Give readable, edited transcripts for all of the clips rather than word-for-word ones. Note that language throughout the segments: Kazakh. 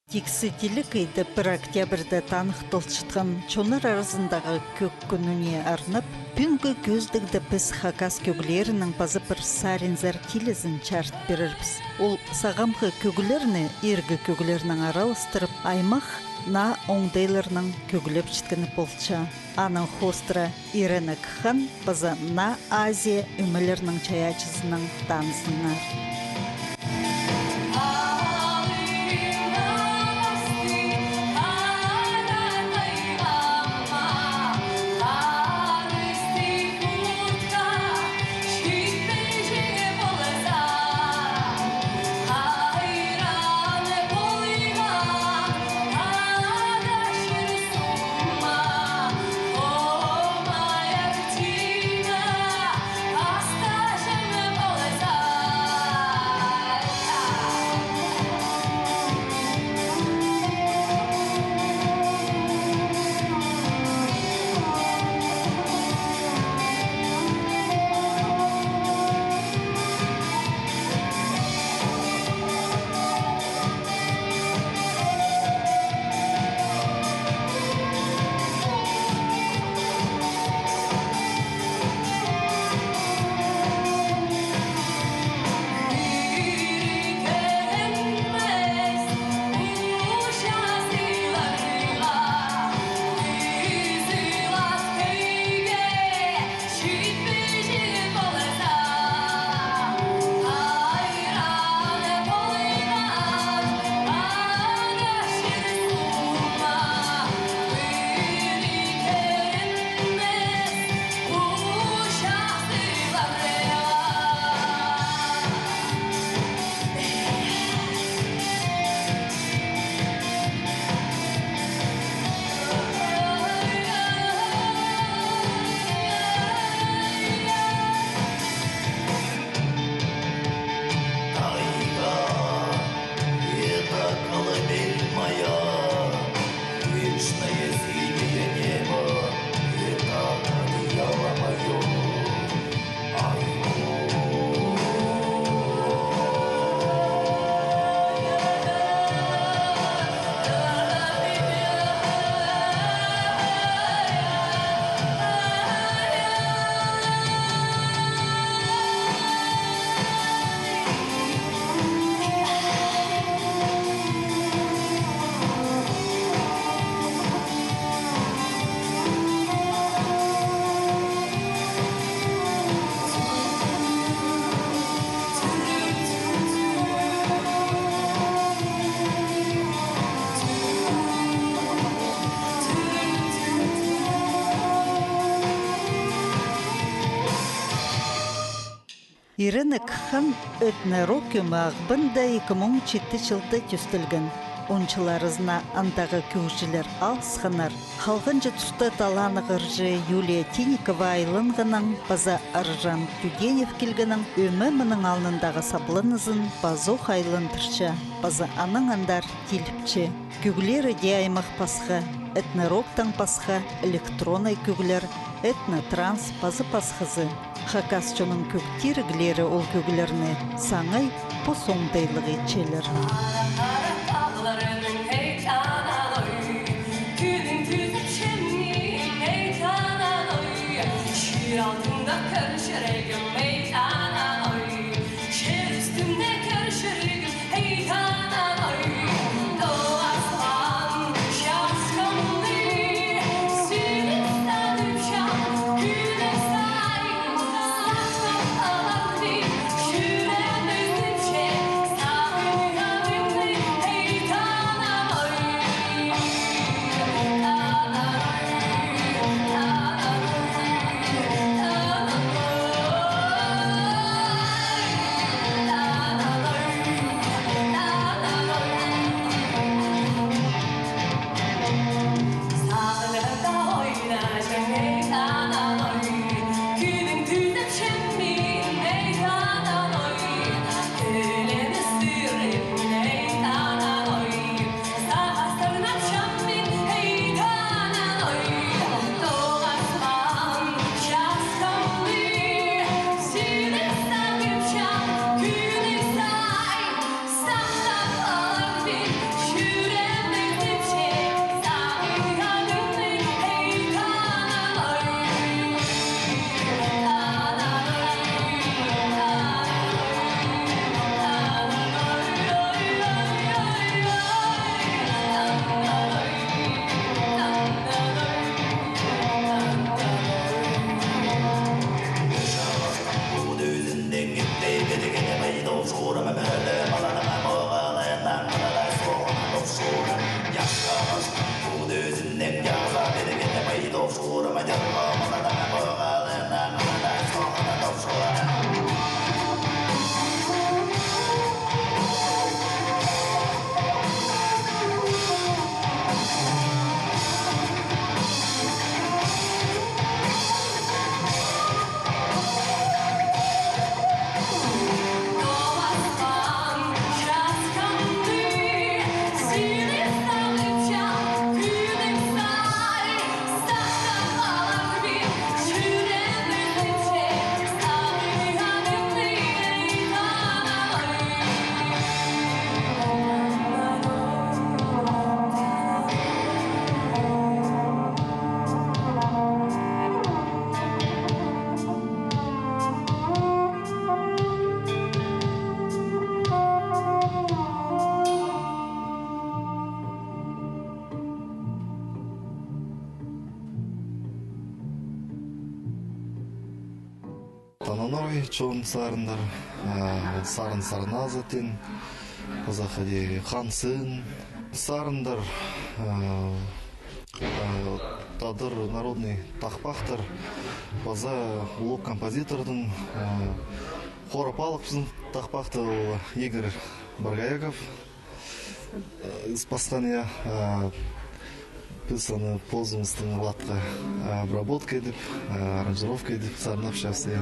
Тексетилік еді 1 октябрьді танық толчытқан чоныр арасындағы көк күніне арнып, пүнгі көздігді біз хакас көгілерінің базы бір саринзар келізін чарт берірбіз. Ол сағамғы көгілеріні ергі көгілерінің аралыстырып, аймақ на оңдайларының көгілеп чіткіні болча. Аның хостыра Ирена Кхан базы на Азия өмілерінің чаячызының танысынар. Ирена Кхан этнорок өмағбында 2007 жылда түстілген. Ончыларызына андағы көкжілер алсқанар. Халғынжы тұсты таланы ғыржы Юлия Тиникова айлынғының база Аржан Тюгенев келгінің өмі мұның алнындағы саблынызын базоқ айлындырчы. База аның андар келіпчі. Көгілері де аймақ пасқа, этнороктан пасқа, электронай көгілер, этнотранс базы пасқызы. Хакасчының көктергілері ол көгілеріне саңай посоңдайлығы етчелер. Тананой чон сарындар, сарын сарназы тен, қазақ хансын, сарындар, тадыр народный тақпақтыр, база улық композитордың, Хоропалықпызын тақпақты Игорь Баргаяков из Пастания. Біз аны позымыздың латқа обработка едіп, аранжировка едіп, сарнап шафсы.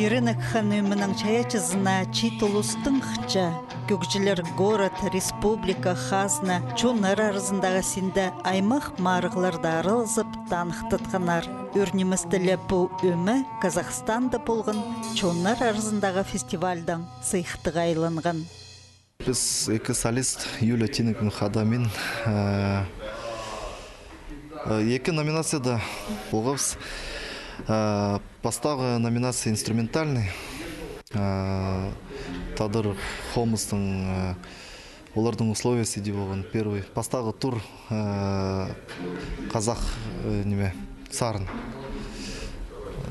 Ирина ханымының чаячызына читулустың хча, көкжілер город, республика, хазна, чонар арызындағы синді аймақ марғыларда арылзып танықтытқанар. Өрнемістілі бұл өмі Казахстанда болған чонар арызындағы фестивальдан сыйқтыға айланған. Біз екі солист Юлия Тинекін хадамин екі номинацияда болғабыз. Бастағы номинация инструментальный. Тадыр Хомыстың олардың условиясы деп болған первый. Бастағы тур қазақ сарын.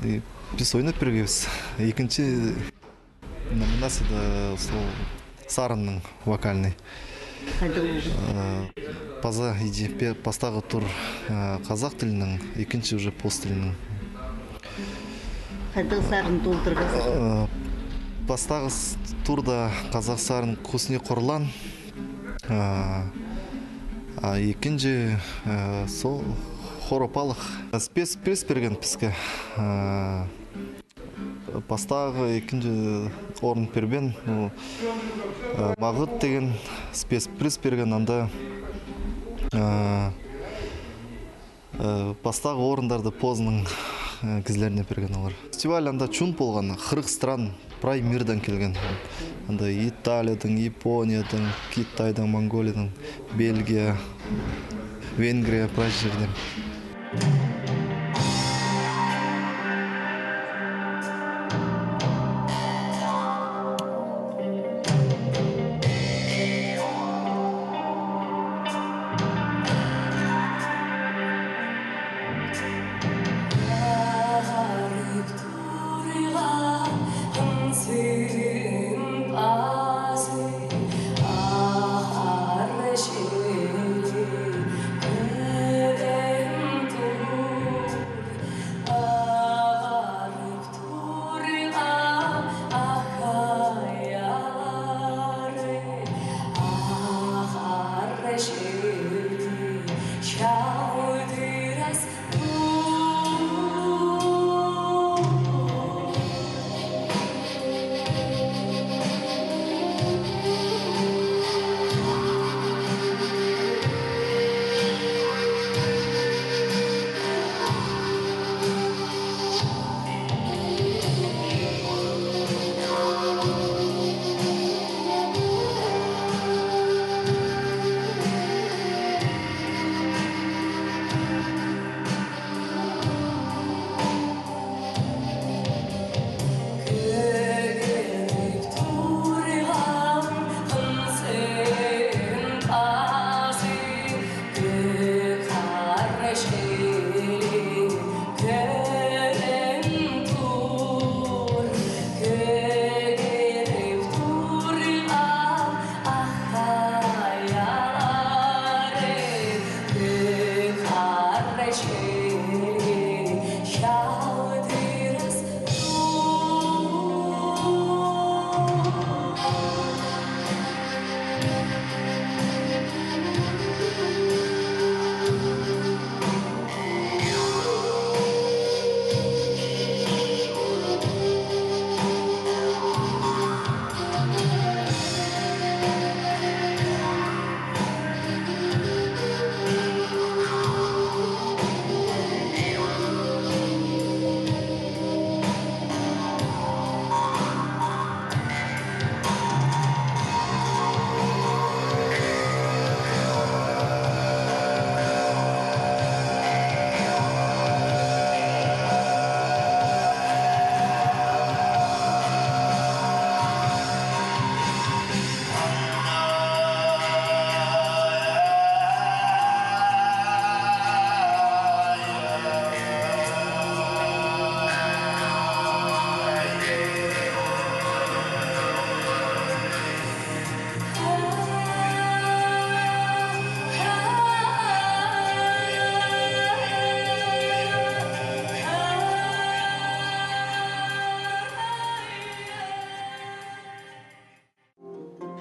Біз ойнап бергебіз. Екінші номинацияда сарынның вокальный. Паза иде бастағы тур қазақ тілінің, екінші уже пост тілінің. Қайдағы сарын толтырғызыр? Бастағыз турда Қазақстан Кусни Қорлан. Екінші сол Хоропалық. Спес пресс берген піске. Бастағы екінші орын берген. Мағыт деген спес пресс берген анда. Бастағы орындарды Позның кізлеріне берген олар. Фестиваль анда чун болған, 40 стран прай мирдан келген. Анда Италиядан, Япониядан, Китайдан, Монголиядан, Бельгия, Венгрия прай жерден.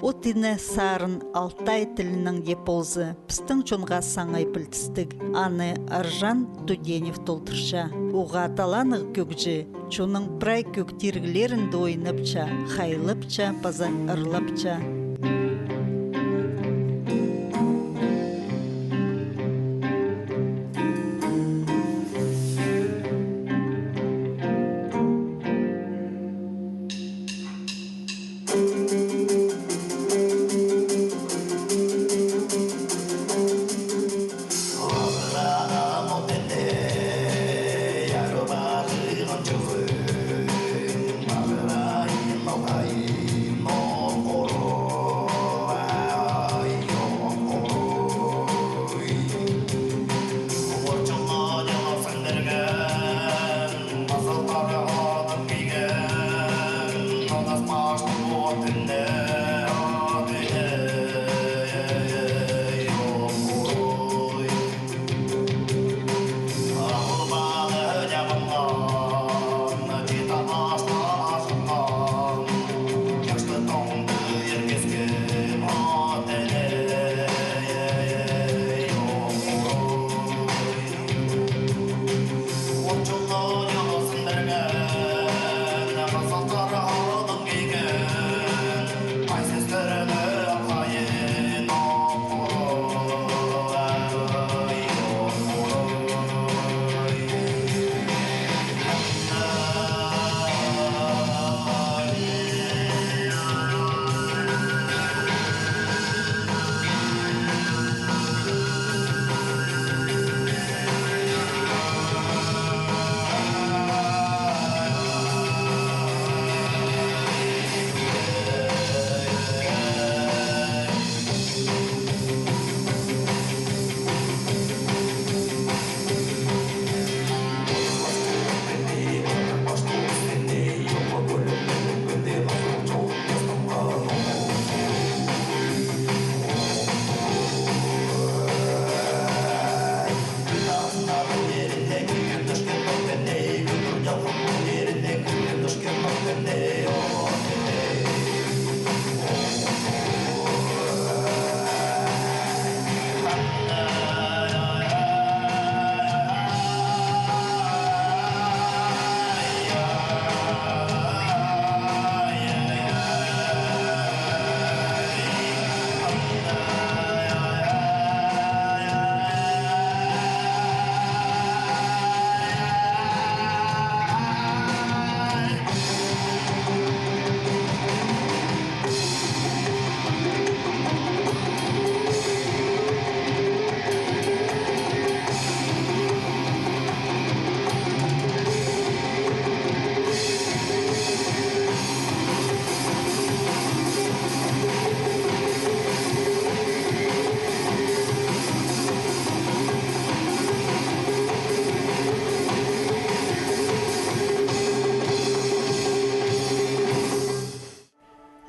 Отине сарын Алтай тілінің еползы пістің чонға саңай білтістік. Аны Аржан Туденев толтырша. Оға таланық көкжі, чоның прай көктергілерін дойыныпча, хайлыпча, паза ырлыпча.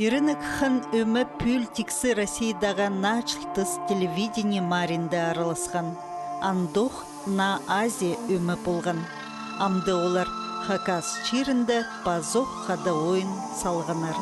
Ирина Кхан өмі пүл тиксі Россиядағы начылтыс телевидение маринді араласқан. Андох на Азия өмі болған. Амды олар Хакас чирінді базоқ қада ойын салғанар.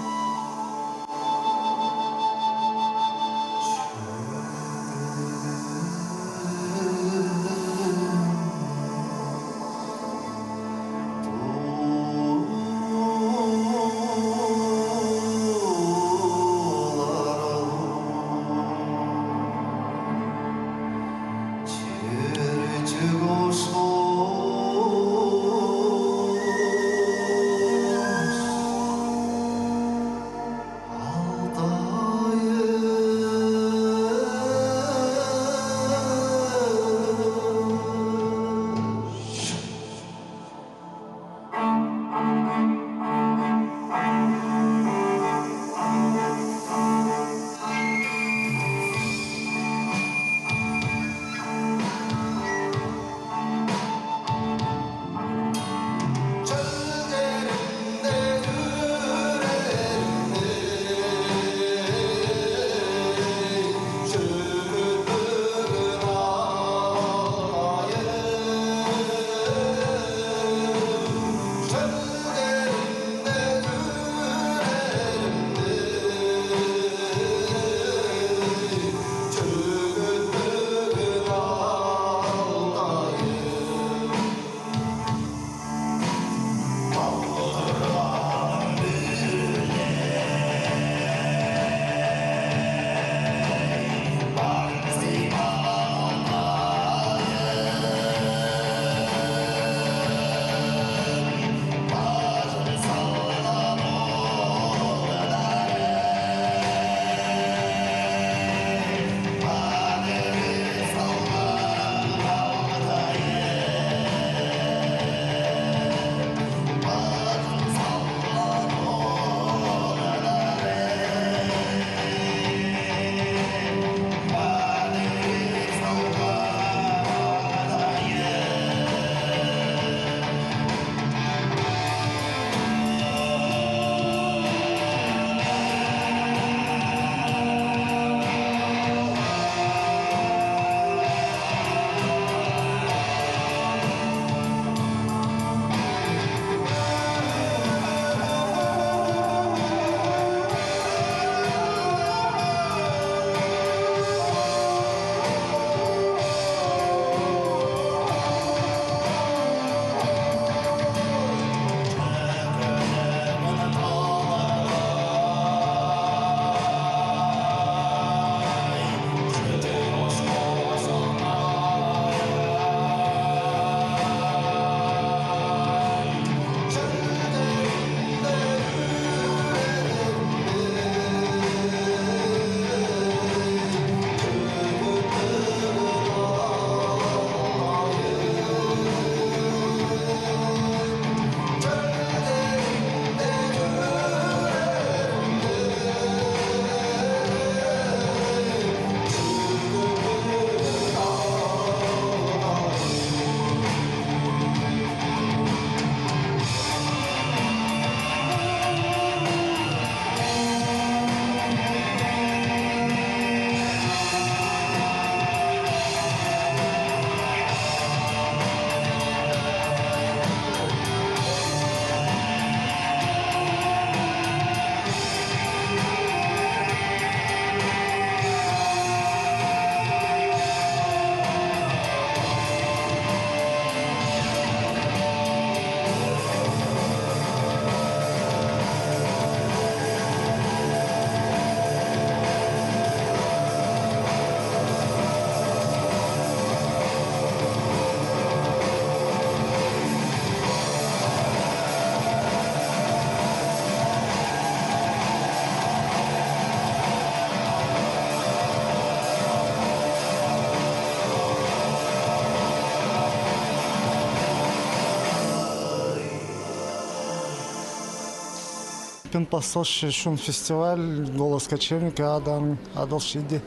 Пен пасош шун фестиваль голос кочевника адал шиди.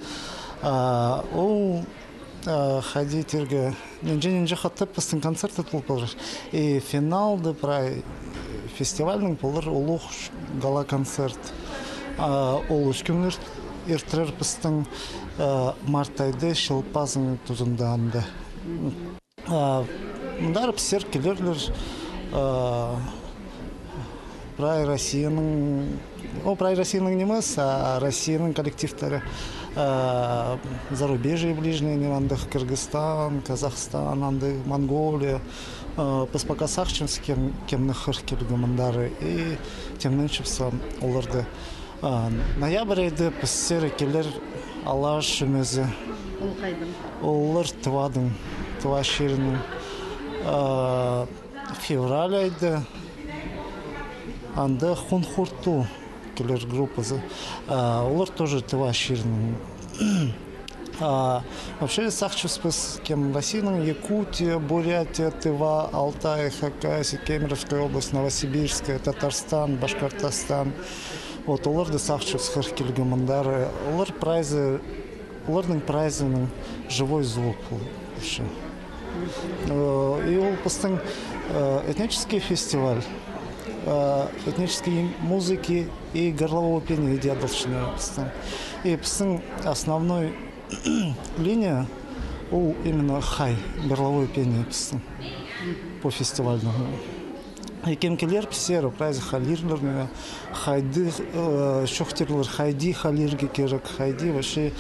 Ол ходителге нинже хатта пастын концерт болпалар. И финалды прай фестивальның болар улух гала концерт. Ол өскөнлөр эртерер пыстың март айды шылпазың тузундаанды. Мындар писер келерлер Прай Россияның немес, а Россияның коллективтары зарубежье ближнее, андых Кыргызстан, Казахстан, андых Монголия, паспакасах кемны хыр келгімандары и темнен чыпса оларды. Ноябрь айды піссері келер алаш шүмезі. Олар тывадың, тыва шерінің. Февраль айды анда хунхурту келер группасы. Олар тоже тыва шерінің. Вообще сахчуспыс кем Российның Якутия, Бурятия, Тыва, Алтай, Хакасия, Кемеровская область, Новосибирская, Татарстан, Башкортостан. Вот оларды сахчус хыр келгімандары. Олардың прайзының живой звук вообще. И ол пыстың этнический фестиваль, этнической музыки и горлового пения идеалдалшыны пыстың. И пыстың основной линия ол именно хай, горловое пение пыстың по фестивальному. И кемкелер писер, прайзы халирлер, хайды, шохтерлер, хайди халирге керек, хайди вообще.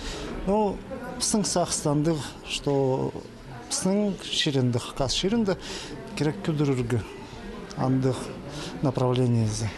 Ну, пыстың сақстандық, что пыстың шерендік, қас шеренді керек күдіріргі андық направлениезе.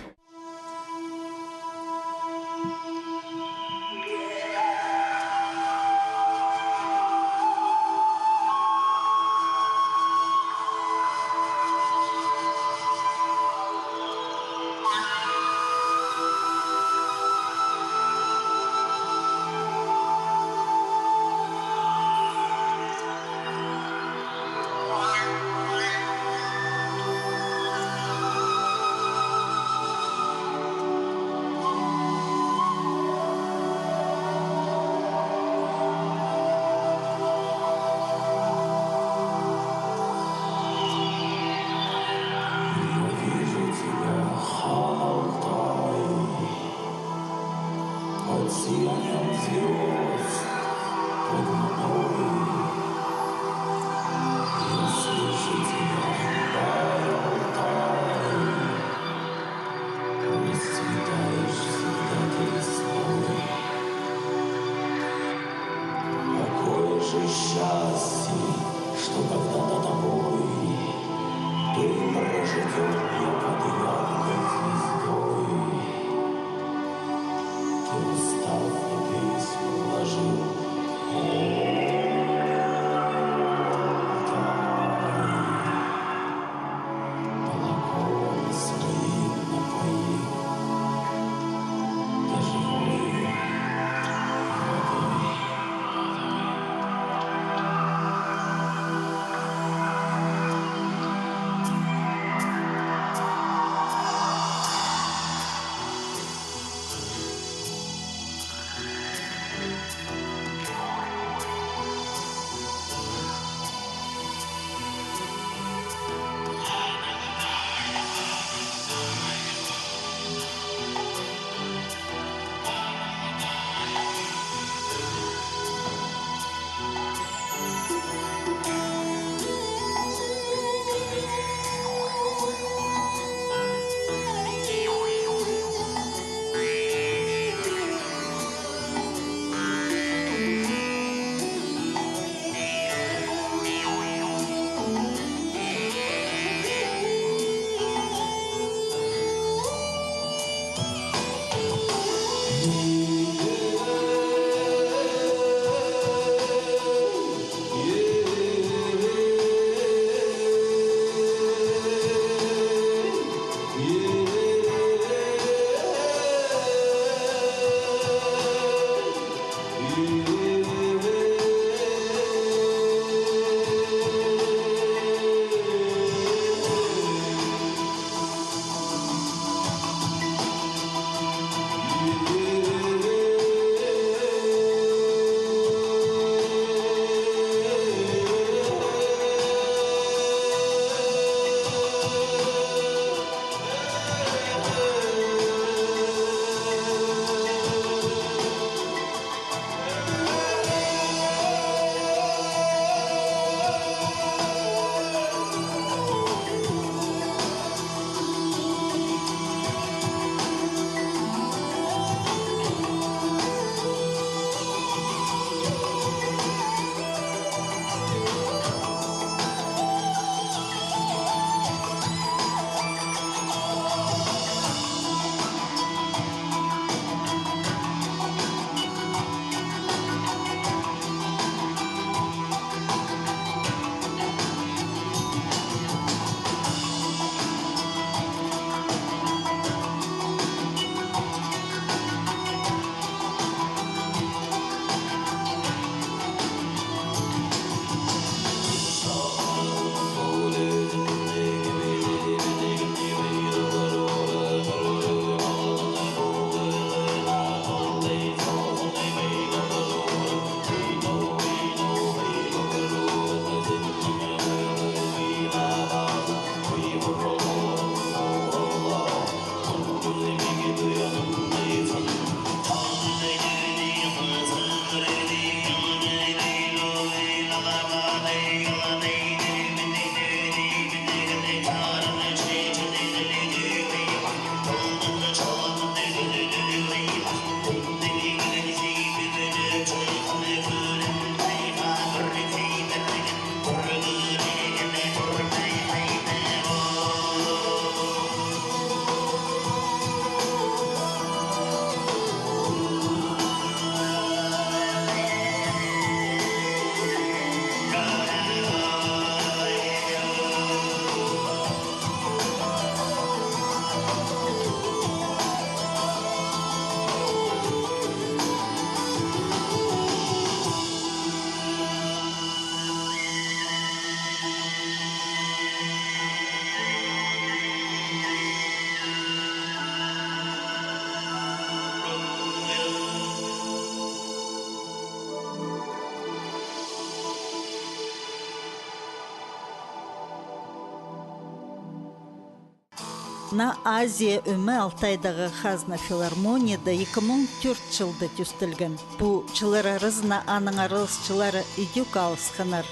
На Азия өмі Алтайдағы Хазна филармонияда 2004 жылды түстілген. Бұ чылар арызына аның арылысчылары идюк алысқанар.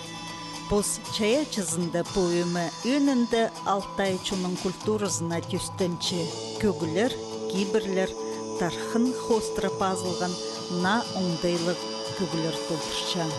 Бұз чая чызында бұ өмі өнінді Алтай чуның культурызына түстінші. Көгілер, кейбірлер, тархын хостыры пазылған на оңдайлық көгілер толтыршан.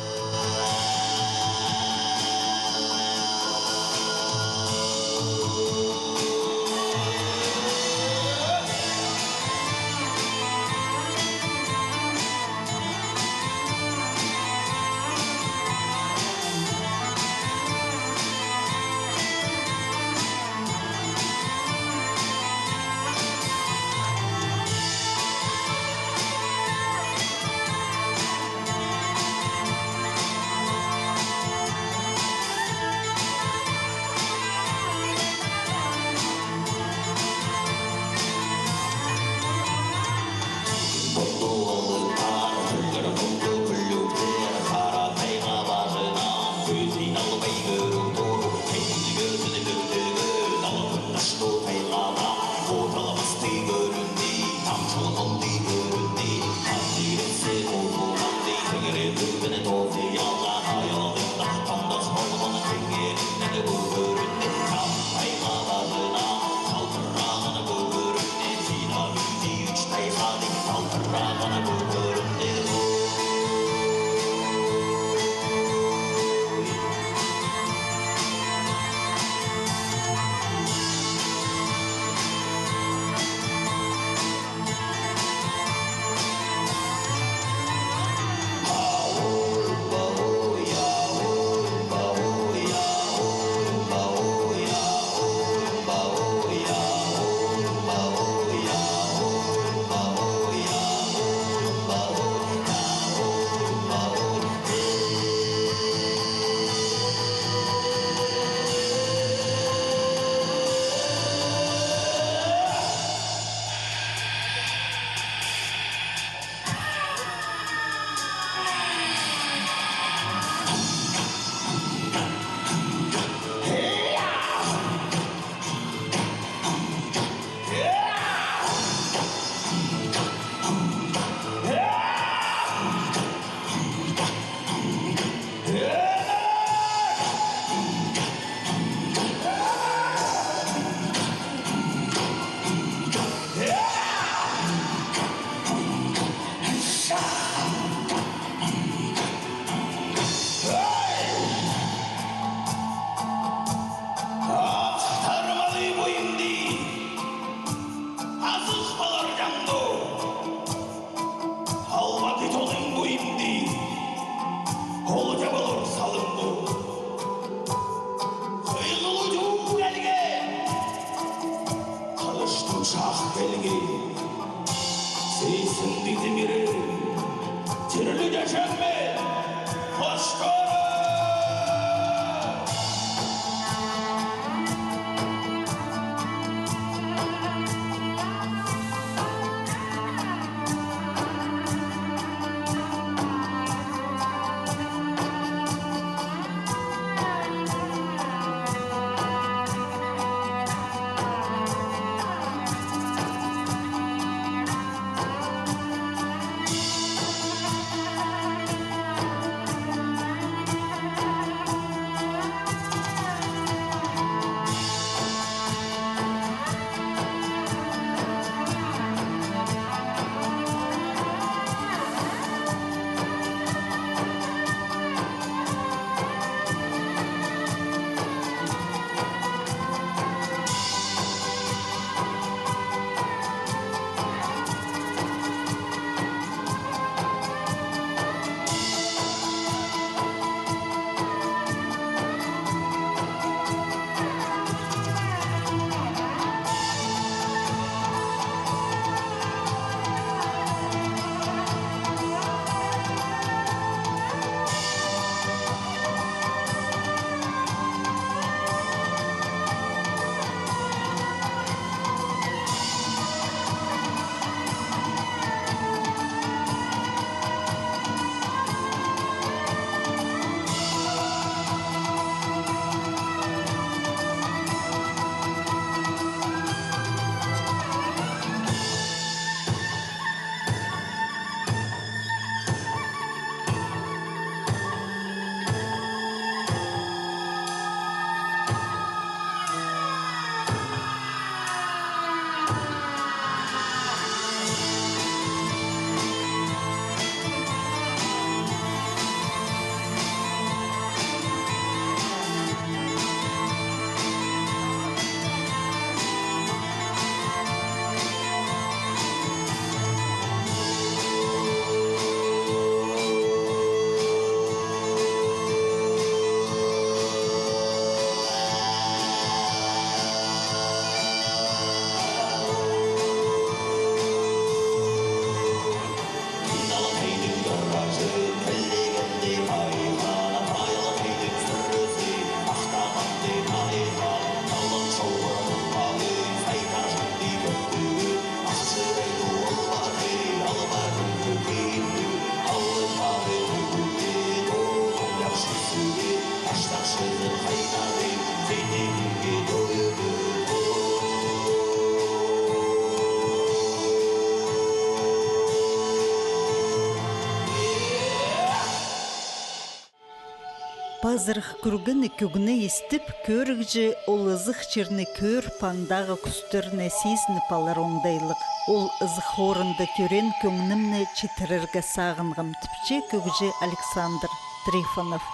Базырх күргіні күгіні естіп, көрігжі ол ызық черні көр пандағы күстеріне сезініп алар оңдайлық. Ол ызық орынды көрен көңнімні читірірге сағынғым тіпче күгжі Александр Трифонов.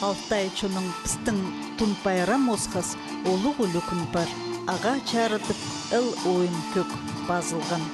Алтай чоның пістің тун пайрам осқас олы ғылы бар. Аға чарытып ыл ойын көк базылған.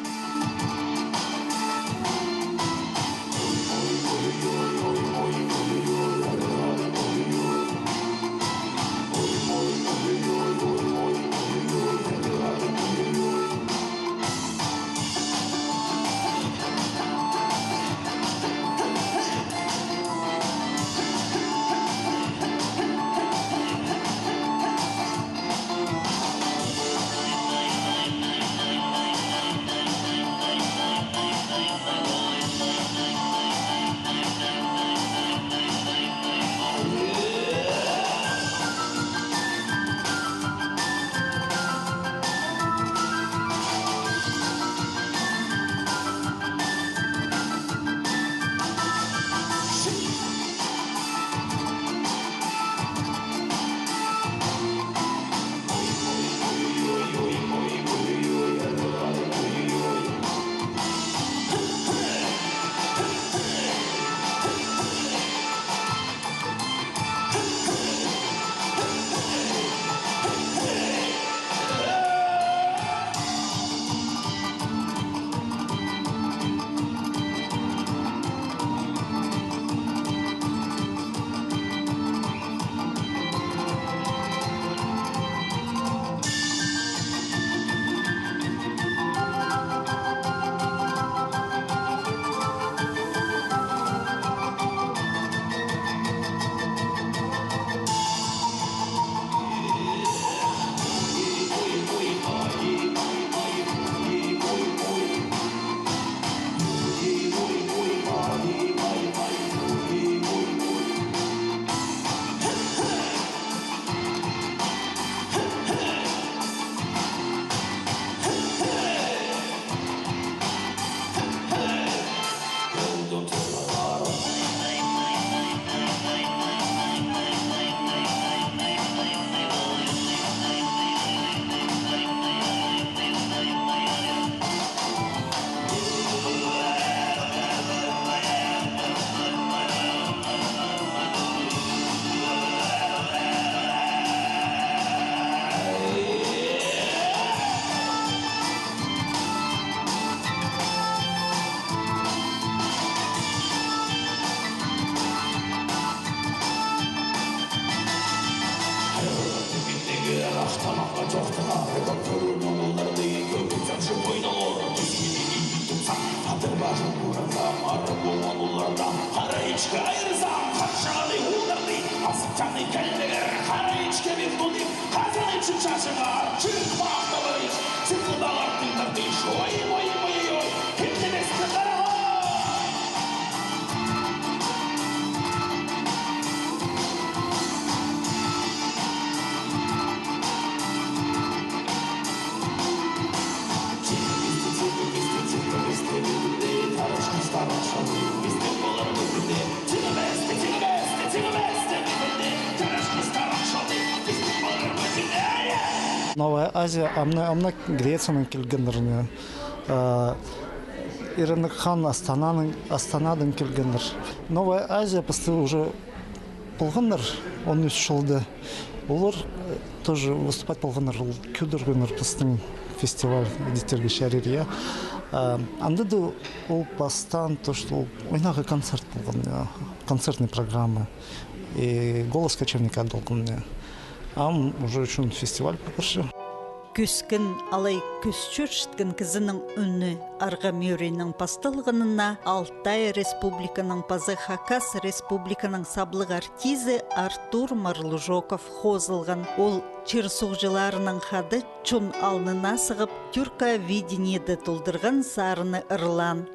Новая Азия, амна Грецияның келгендеріне. Ирандық хан Астанадан келгендер. Новая Азия пісті уже болғандар 13 жылды. Олар тоже выступать болғандар. Күдіргендер пістің фестиваль едеттерге шәрерия. Анда да ол бастан, то, что ойнағы концерт болған, концертные программы. И голос кочевника болған. Ам уже үшін фестиваль покыршы. Күскін алай күсчүршіткен кізінің үні арға мөренің пастылғынына Алтай Республиканың пазы Хакас Республиканың саблық артизі Артур Марлужоков хозылған. Ол чырсуғжыларының хады чун алнына сығып тюрка видениеді толдырған сарыны ырлан.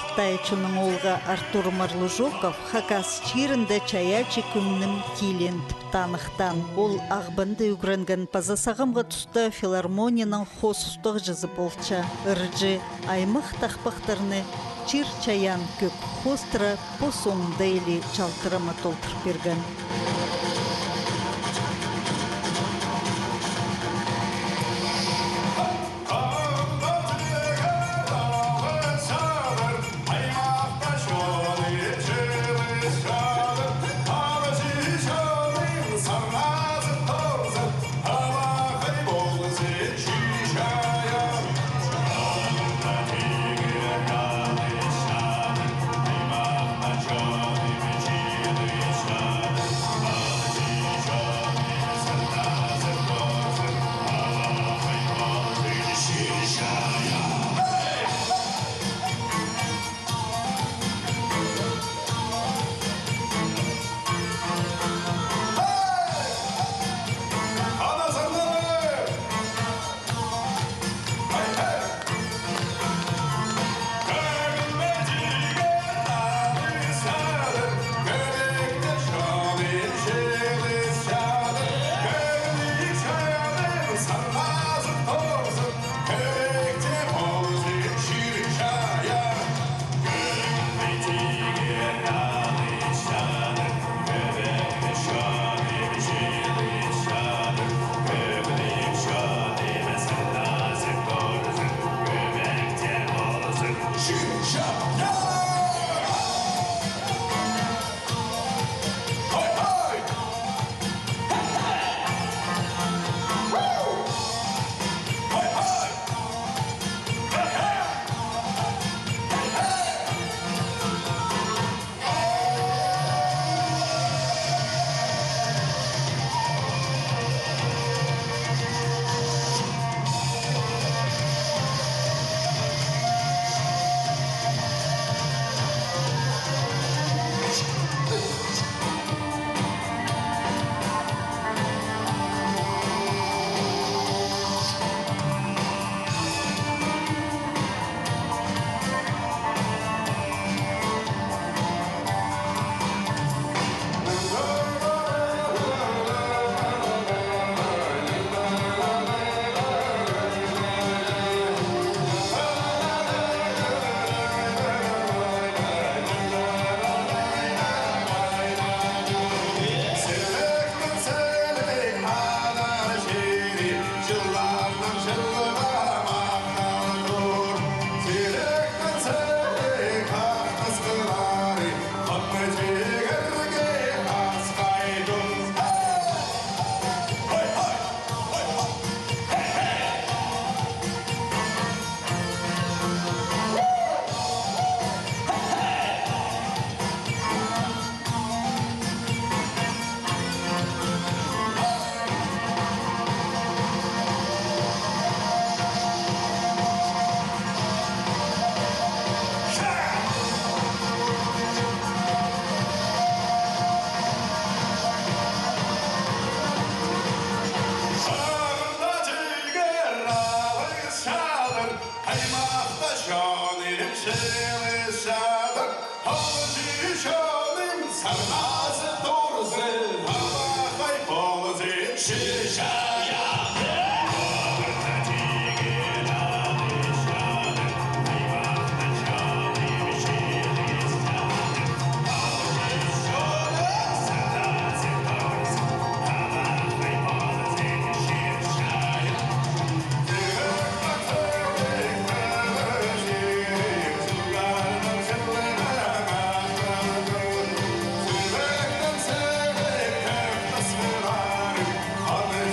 Алтайчының олға Артур Марлужоков хакас чирінде чаячы күннім келен танықтан. Ол ағбынды үгренген пазасағымға тұсты филармонияның хосустық жазы болча. Үржі аймық тақпақтарыны чир чаян көк хостыра посоңда елі чалтырымы толтырып берген.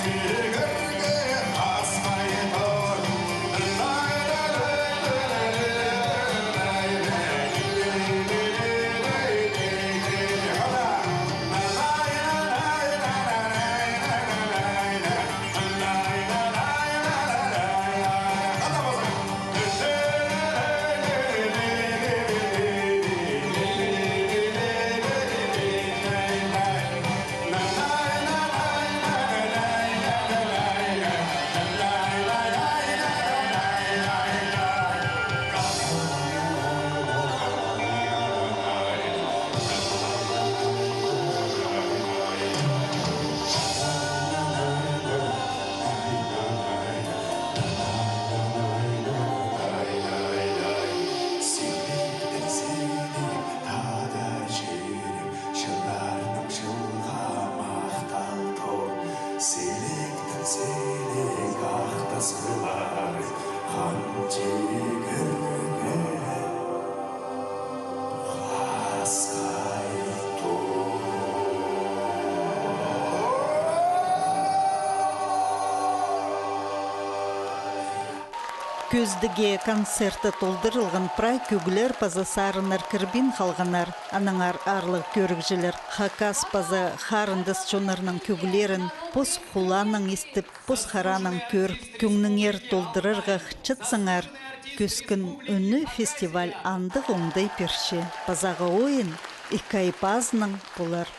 Thank you. Селектің селек ақтасқылар қан тегірге қасқайту. Көздіге концерті толдырылған прай күгілер пазы сарынар кірбін қалғанар, анаңар арлық көрікжілер хакас пазы харындыс чонарның күгілерін пос хуланың істіп, пос хараның көріп, күңніңер толдырырға чытсыңар. Көскін үні фестиваль андық оңдай перші. Пазағы ойын, икай пазының болар.